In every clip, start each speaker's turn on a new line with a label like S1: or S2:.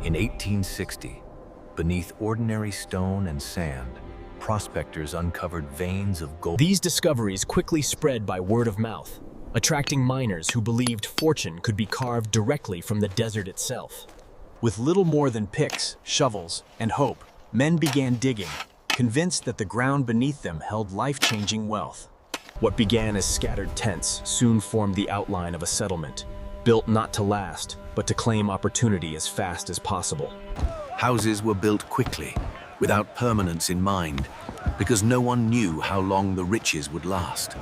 S1: In 1860, beneath ordinary stone and sand, prospectors uncovered veins of gold.
S2: These discoveries quickly spread by word of mouth, attracting miners who believed fortune could be carved directly from the desert itself. With little more than picks, shovels, and hope, men began digging, convinced that the ground beneath them held life-changing wealth. What began as scattered tents soon formed the outline of a settlement, built not to last, but to claim opportunity as fast as possible.
S1: Houses were built quickly, without permanence in mind, because no one knew how long the riches would last.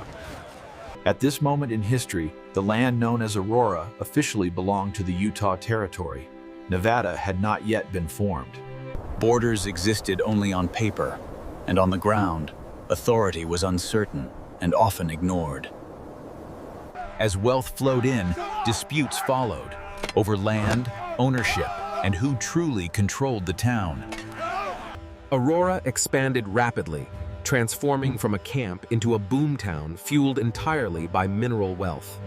S3: At this moment in history, the land known as Aurora officially belonged to the Utah Territory. Nevada had not yet been formed.
S4: Borders existed only on paper, and on the ground, authority was uncertain and often ignored.
S3: As wealth flowed in, disputes followed over land, ownership, and who truly controlled the town.
S5: Aurora expanded rapidly, transforming from a camp into a boomtown fueled entirely by mineral wealth.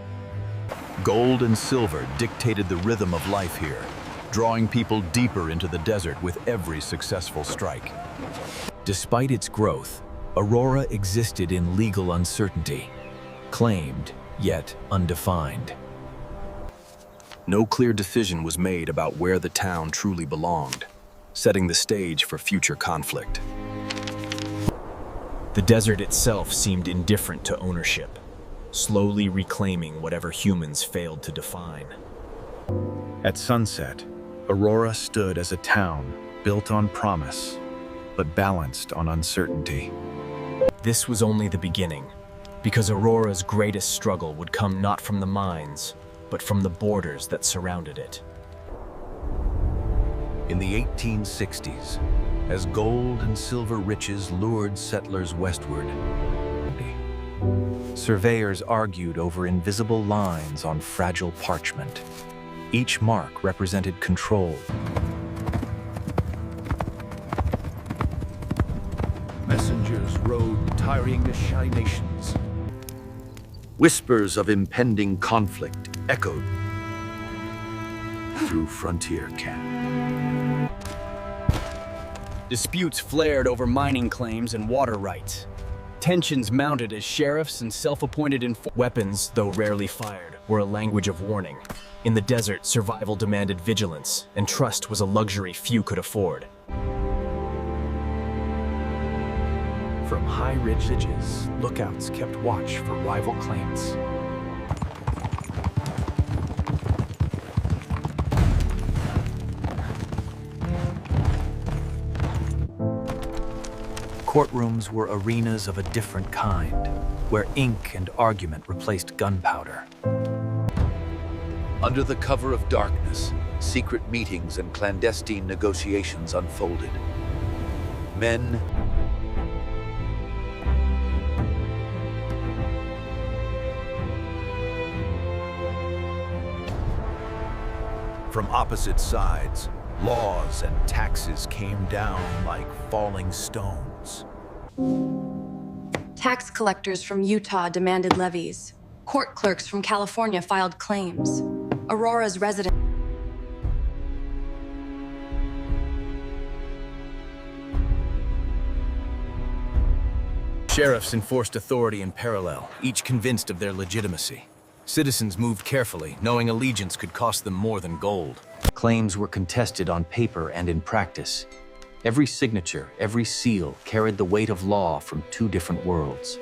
S3: Gold and silver dictated the rhythm of life here, drawing people deeper into the desert with every successful strike.
S1: Despite its growth, Aurora existed in legal uncertainty, claimed yet undefined. No clear decision was made about where the town truly belonged, setting the stage for future conflict.
S2: The desert itself seemed indifferent to ownership, slowly reclaiming whatever humans failed to define.
S1: At sunset, Aurora stood as a town built on promise, but balanced on uncertainty.
S2: This was only the beginning, because Aurora's greatest struggle would come not from the mines, but from the borders that surrounded it.
S1: In the 1860s, as gold and silver riches lured settlers westward, surveyors argued over invisible lines on fragile parchment. Each mark represented control. Messengers rode tiring the shy nations. Whispers of impending conflict echoed through frontier camp.
S6: Disputes flared over mining claims and water rights. Tensions mounted as sheriffs and self-appointed
S2: Weapons, though rarely fired, were a language of warning. In the desert, survival demanded vigilance, and trust was a luxury few could afford.
S1: From high ridges, lookouts kept watch for rival claimants. Courtrooms were arenas of a different kind, where ink and argument replaced gunpowder. Under the cover of darkness, secret meetings and clandestine negotiations unfolded. Men from opposite sides, laws and taxes came down like falling stones.
S7: Tax collectors from Utah demanded levies. Court clerks from California filed claims. Aurora's residents
S1: Sheriffs enforced authority in parallel, each convinced of their legitimacy. Citizens moved carefully, knowing allegiance could cost them more than gold. Claims were contested on paper and in practice. Every signature, every seal carried the weight of law from two different worlds.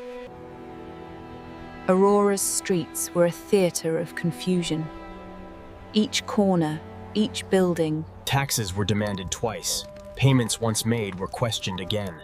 S8: Aurora's streets were a theater of confusion. Each corner, each building.
S2: Taxes were demanded twice. Payments once made were questioned again.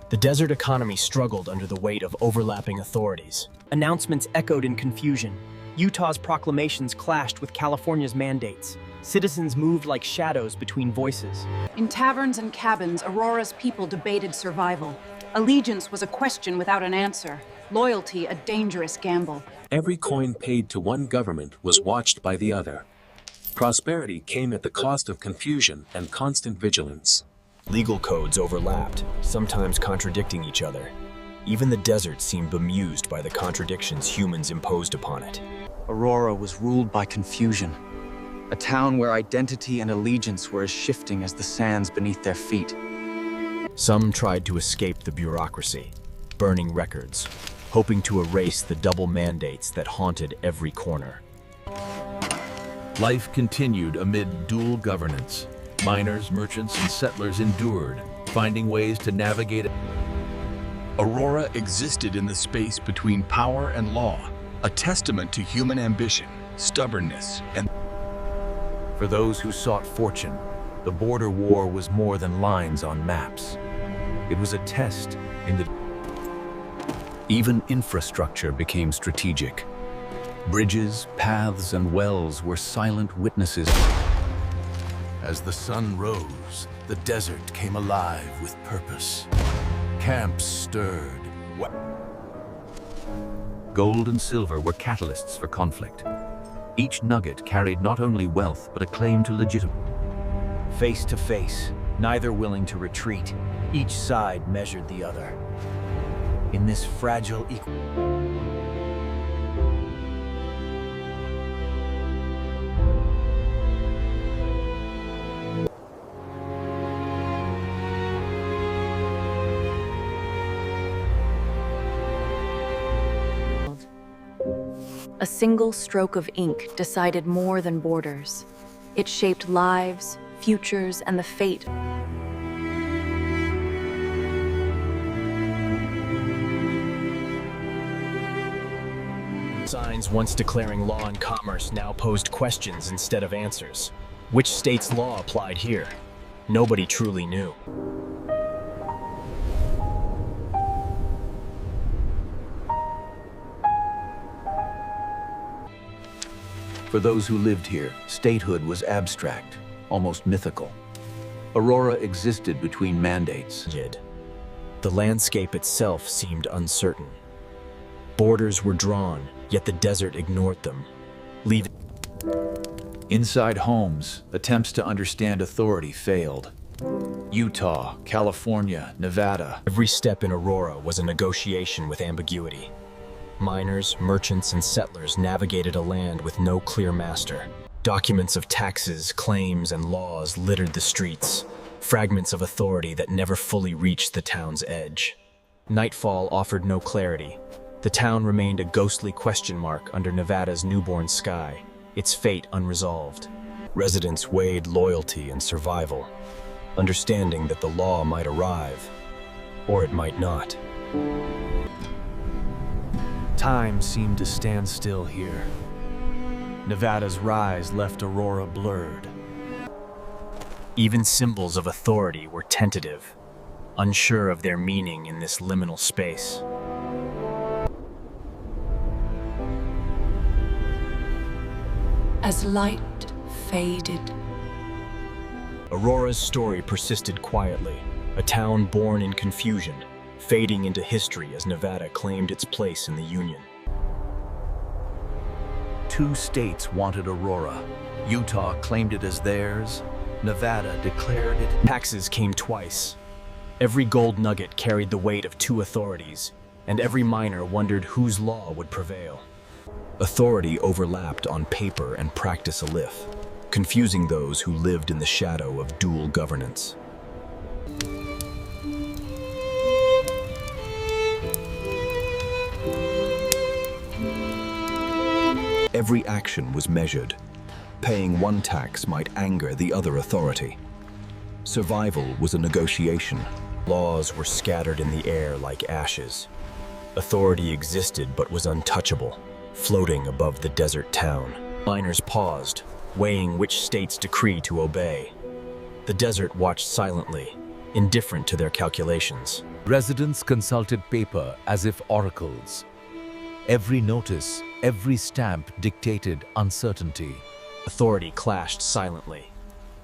S2: The desert economy struggled under the weight of overlapping authorities.
S6: Announcements echoed in confusion. Utah's proclamations clashed with California's mandates. Citizens moved like shadows between voices.
S9: In taverns and cabins, Aurora's people debated survival. Allegiance was a question without an answer. Loyalty, a dangerous gamble.
S10: Every coin paid to one government was watched by the other. Prosperity came at the cost of confusion and constant vigilance.
S2: Legal codes overlapped, sometimes contradicting each other. Even the desert seemed bemused by the contradictions humans imposed upon it.
S4: Aurora was ruled by confusion.
S1: A town where identity and allegiance were as shifting as the sands beneath their feet.
S2: Some tried to escape the bureaucracy, burning records, hoping to erase the double mandates that haunted every corner.
S3: Life continued amid dual governance. Miners, merchants, and settlers endured, finding ways to navigate it.
S11: Aurora existed in the space between power and law, a testament to human ambition, stubbornness, and...
S1: For those who sought fortune, the border war was more than lines on maps. It was a test in the... Even infrastructure became strategic. Bridges, paths, and wells were silent witnesses. As the sun rose, the desert came alive with purpose. Camps stirred. Gold and silver were catalysts for conflict. Each nugget carried not only wealth, but a claim to legitimacy.
S6: Face to face, neither willing to retreat, each side measured the other. In this fragile
S8: A single stroke of ink decided more than borders. It shaped lives, futures, and the fate.
S2: Signs once declaring law and commerce now posed questions instead of answers. Which state's law applied here? Nobody truly knew.
S1: For those who lived here, statehood was abstract, almost mythical. Aurora existed between mandates.
S2: The landscape itself seemed uncertain. Borders were drawn, yet the desert ignored them, leaving...
S3: Inside homes, attempts to understand authority failed. Utah, California, Nevada.
S2: Every step in Aurora was a negotiation with ambiguity. Miners, merchants, and settlers navigated a land with no clear master. Documents of taxes, claims, and laws littered the streets, fragments of authority that never fully reached the town's edge. Nightfall offered no clarity. The town remained a ghostly question mark under Nevada's newborn sky, its fate unresolved. Residents weighed loyalty and survival, understanding that the law might arrive, or it might not.
S6: Time seemed to stand still here. Nevada's rise left Aurora blurred.
S2: Even symbols of authority were tentative, unsure of their meaning in this liminal space.
S8: As light faded,
S2: Aurora's story persisted quietly, a town born in confusion, fading into history as Nevada claimed its place in the Union.
S1: Two states wanted Aurora. Utah claimed it as theirs. Nevada declared it.
S2: Taxes came twice. Every gold nugget carried the weight of two authorities, and every miner wondered whose law would prevail. Authority overlapped on paper and practice alif, confusing those who lived in the shadow of dual governance. Every action was measured. Paying one tax might anger the other authority. Survival was a negotiation. Laws were scattered in the air like ashes. Authority existed but was untouchable, floating above the desert town. Miners paused, weighing which state's decree to obey. The desert watched silently, indifferent to their calculations.
S12: Residents consulted paper as if oracles. Every notice, every stamp dictated uncertainty.
S2: Authority clashed silently.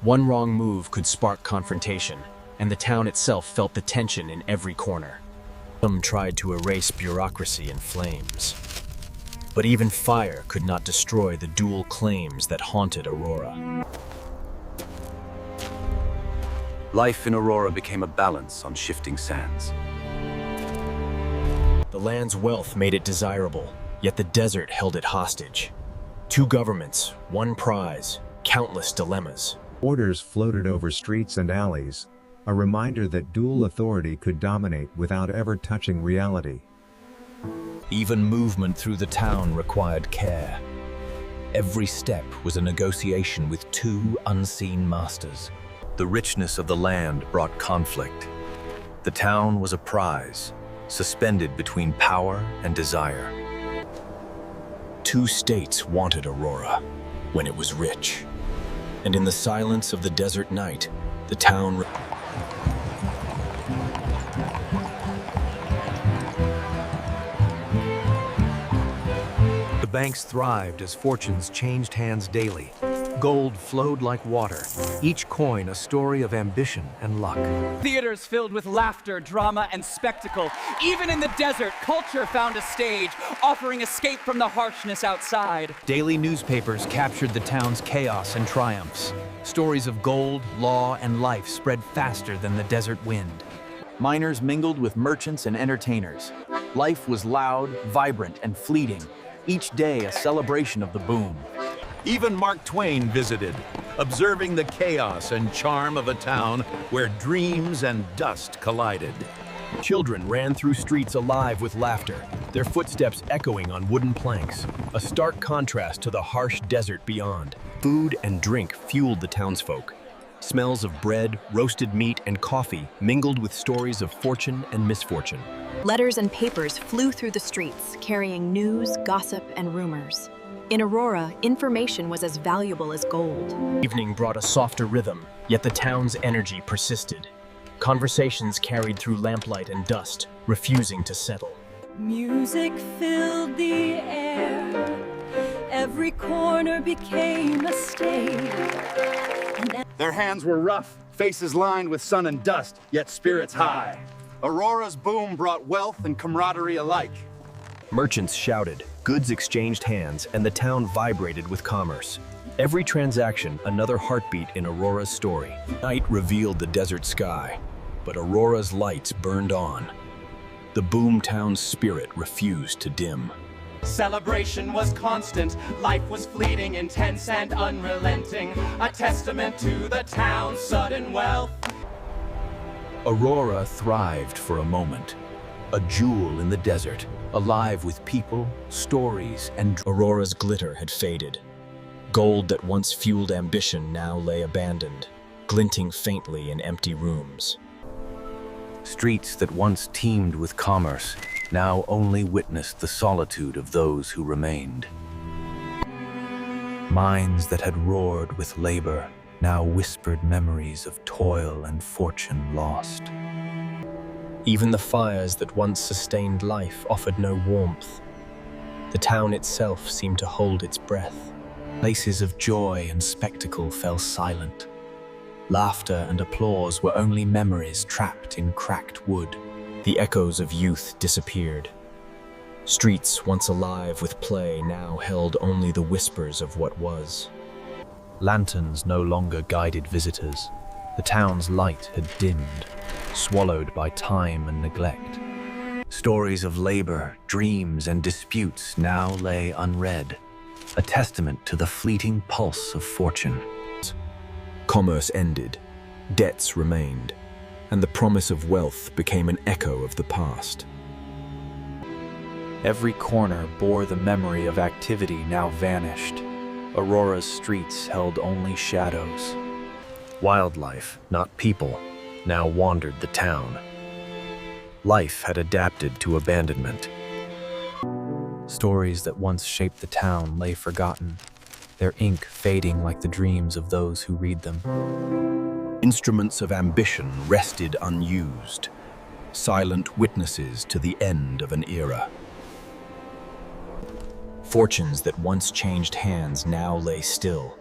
S2: One wrong move could spark confrontation, and the town itself felt the tension in every corner. Some tried to erase bureaucracy in flames. But even fire could not destroy the dual claims that haunted Aurora.
S1: Life in Aurora became a balance on shifting sands.
S2: The land's wealth made it desirable, yet the desert held it hostage. Two governments, one prize, countless dilemmas.
S13: Orders floated over streets and alleys, a reminder that dual authority could dominate without ever touching reality.
S4: Even movement through the town required care. Every step was a negotiation with two unseen masters.
S1: The richness of the land brought conflict. The town was a prize, suspended between power and desire.
S2: Two states wanted Aurora when it was rich. And in the silence of the desert night, the town...
S1: The banks thrived as fortunes changed hands daily. Gold flowed like water, each coin a story of ambition and luck.
S14: Theaters filled with laughter, drama, and spectacle. Even in the desert, culture found a stage, offering escape from the harshness outside.
S1: Daily newspapers captured the town's chaos and triumphs. Stories of gold, law, and life spread faster than the desert wind. Miners mingled with merchants and entertainers. Life was loud, vibrant, and fleeting, each day a celebration of the boom.
S3: Even Mark Twain visited, observing the chaos and charm of a town where dreams and dust collided.
S2: Children ran through streets alive with laughter, their footsteps echoing on wooden planks, a stark contrast to the harsh desert beyond. Food and drink fueled the townsfolk. Smells of bread, roasted meat, and coffee mingled with stories of fortune and misfortune.
S8: Letters and papers flew through the streets, carrying news, gossip, and rumors. In Aurora, information was as valuable as gold.
S2: Evening brought a softer rhythm, yet the town's energy persisted. Conversations carried through lamplight and dust, refusing to settle.
S15: Music filled the air. Every corner became a stage.
S16: Their hands were rough, faces lined with sun and dust, yet spirits high. Aurora's boom brought wealth and camaraderie alike.
S2: Merchants shouted, goods exchanged hands, and the town vibrated with commerce. Every transaction, another heartbeat in Aurora's story. Night revealed the desert sky, but Aurora's lights burned on. The boom town's spirit refused to dim.
S14: Celebration was constant, life was fleeting, intense and unrelenting, a testament to the town's sudden wealth.
S1: Aurora thrived for a moment, a jewel in the desert, alive with people, stories, and...
S2: Aurora's glitter had faded. Gold that once fueled ambition now lay abandoned, glinting faintly in empty rooms.
S1: Streets that once teemed with commerce now only witnessed the solitude of those who remained. Minds that had roared with labor now whispered memories of toil and fortune lost.
S2: Even the fires that once sustained life offered no warmth. The town itself seemed to hold its breath.
S1: Places of joy and spectacle fell silent. Laughter and applause were only memories trapped in cracked wood.
S2: The echoes of youth disappeared. Streets once alive with play now held only the whispers of what was.
S1: Lanterns no longer guided visitors. The town's light had dimmed, swallowed by time and neglect. Stories of labor, dreams, and disputes now lay unread, a testament to the fleeting pulse of fortune.
S2: Commerce ended, debts remained, and the promise of wealth became an echo of the past.
S1: Every corner bore the memory of activity now vanished. Aurora's streets held only shadows. Wildlife, not people, now wandered the town. Life had adapted to abandonment. Stories that once shaped the town lay forgotten, their ink fading like the dreams of those who read them.
S2: Instruments of ambition rested unused, silent witnesses to the end of an era. Fortunes that once changed hands now lay still.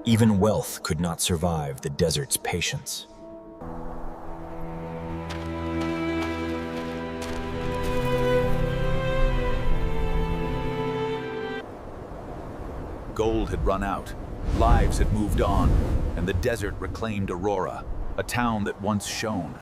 S2: Even wealth could not survive the desert's patience.
S3: Gold had run out, lives had moved on, and the desert reclaimed Aurora, a town that once shone.